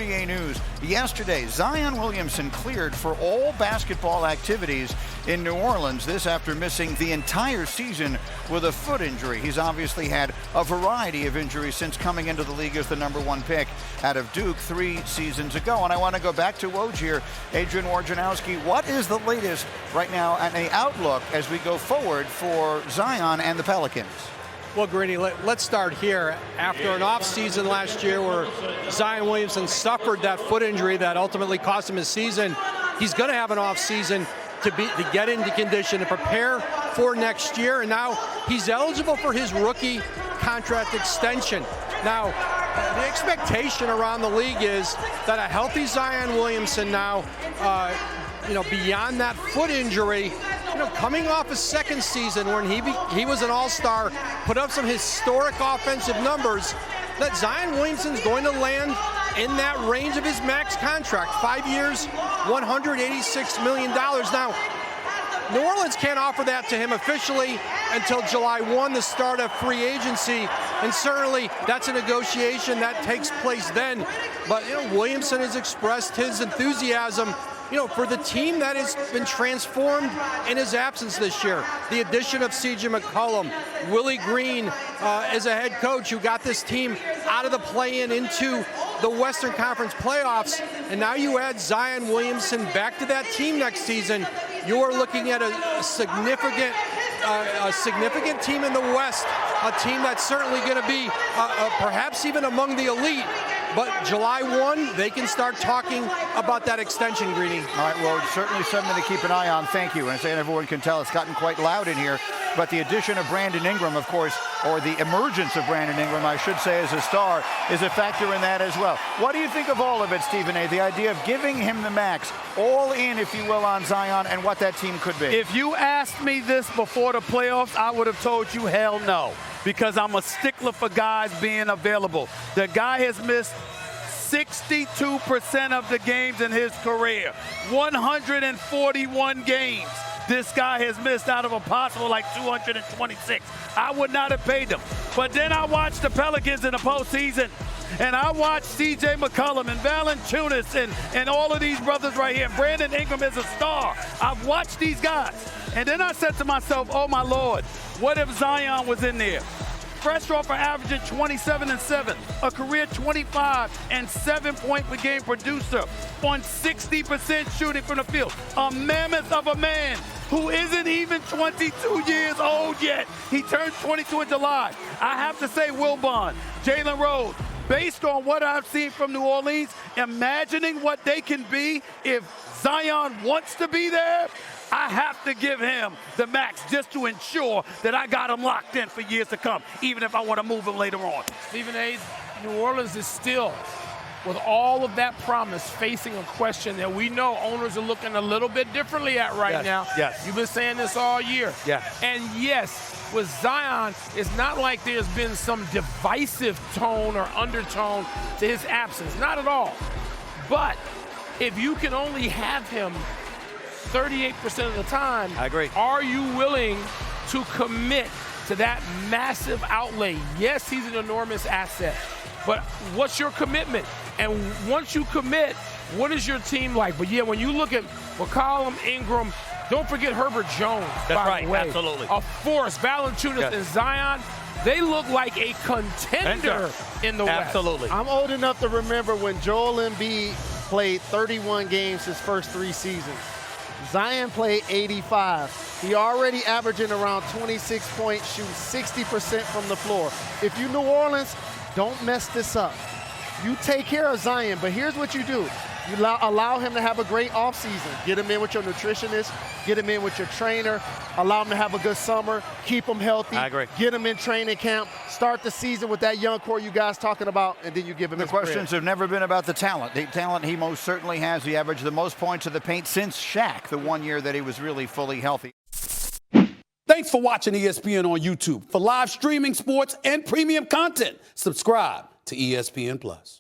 NBA news. Yesterday, Zion Williamson cleared for all basketball activities in New Orleans. This after missing the entire season with a foot injury. He's obviously had a variety of injuries since coming into the league as the #1 pick out of Duke 3 seasons ago. And I want to go back to Woj here. Adrian Wojnarowski, what is the latest right now and the outlook as we go forward for Zion and the Pelicans? Well, Greeny, let's start here. After an off-season last year where Zion Williamson suffered that foot injury that ultimately cost him his season, he's going to have an off-season to get into condition to prepare for next year. And now he's eligible for his rookie contract extension. Now, the expectation around the league is that a healthy Zion Williamson now, beyond that foot injury, coming off his second season when he was an all-star, put up some historic offensive numbers, that Zion Williamson's going to land in that range of his max contract. 5 years, $186 million. Now, New Orleans can't offer that to him officially until July 1, the start of free agency, and certainly that's a negotiation that takes place then. But Williamson has expressed his enthusiasm for the team that has been transformed in his absence this year. The addition of C.J. McCollum, Willie Green as a head coach who got this team out of the play-in into the Western Conference playoffs, and now you add Zion Williamson back to that team next season. You are looking at a significant team in the West, a team that's certainly going to be perhaps even among the elite. But July 1, they can start talking about that extension, Greeny. All right, well, it's certainly something to keep an eye on. Thank you. And as everyone can tell, it's gotten quite loud in here. But the addition of Brandon Ingram, of course, or the emergence of Brandon Ingram, I should say, as a star, is a factor in that as well. What do you think of all of it, Stephen A., the idea of giving him the max, all in, if you will, on Zion and what that team could be? If you asked me this before the playoffs, I would have told you hell no, because I'm a stickler for guys being available. The guy has missed 62% of the games in his career, 141 games. This guy has missed out of a possible 226. I would not have paid him. But then I watched the Pelicans in the postseason, and I watched C.J. McCollum and Valanciunas and all of these brothers right here. Brandon Ingram is a star. I've watched these guys. And then I said to myself, oh, my Lord, what if Zion was in there? Fresh off for averaging 27-7, a career 25 and 7-point per game producer on 60% shooting from the field. A mammoth of a man who isn't even 22 years old yet. He turned 22 in July. I have to say, Wilbon, Jalen Rose, based on what I've seen from New Orleans, imagining what they can be if Zion wants to be there, I have to give him the max just to ensure that I got him locked in for years to come, even if I want to move him later on. Stephen A., New Orleans is still, with all of that promise, facing a question that we know owners are looking a little bit differently at right now. Yes. You've been saying this all year. Yes. And yes, with Zion, it's not like there's been some divisive tone or undertone to his absence. Not at all. But if you can only have him 38% of the time, I agree. Are you willing to commit to that massive outlay? Yes, he's an enormous asset, but what's your commitment? And once you commit, what is your team like? But yeah, when you look at McCollum, Ingram, don't forget Herbert Jones. That's by right, the way. Absolutely. A force, Valanciunas and Zion, they look like a contender in the West. Absolutely. I'm old enough to remember when Joel Embiid played 31 games his first 3 seasons. Zion played 85. He already averaging around 26 points, shooting 60% from the floor. If you New Orleans, don't mess this up. You take care of Zion, but here's what you do. You allow him to have a great offseason. Get him in with your nutritionist. Get him in with your trainer. Allow him to have a good summer. Keep him healthy. I agree. Get him in training camp. Start the season with that young core you guys talking about, and then you give him The his questions bread. have never been about the talent. The talent he most certainly has. He averaged the most points in the paint since Shaq, the one year that he was really fully healthy. Thanks for watching ESPN on YouTube. For live streaming, sports, and premium content, subscribe to ESPN+.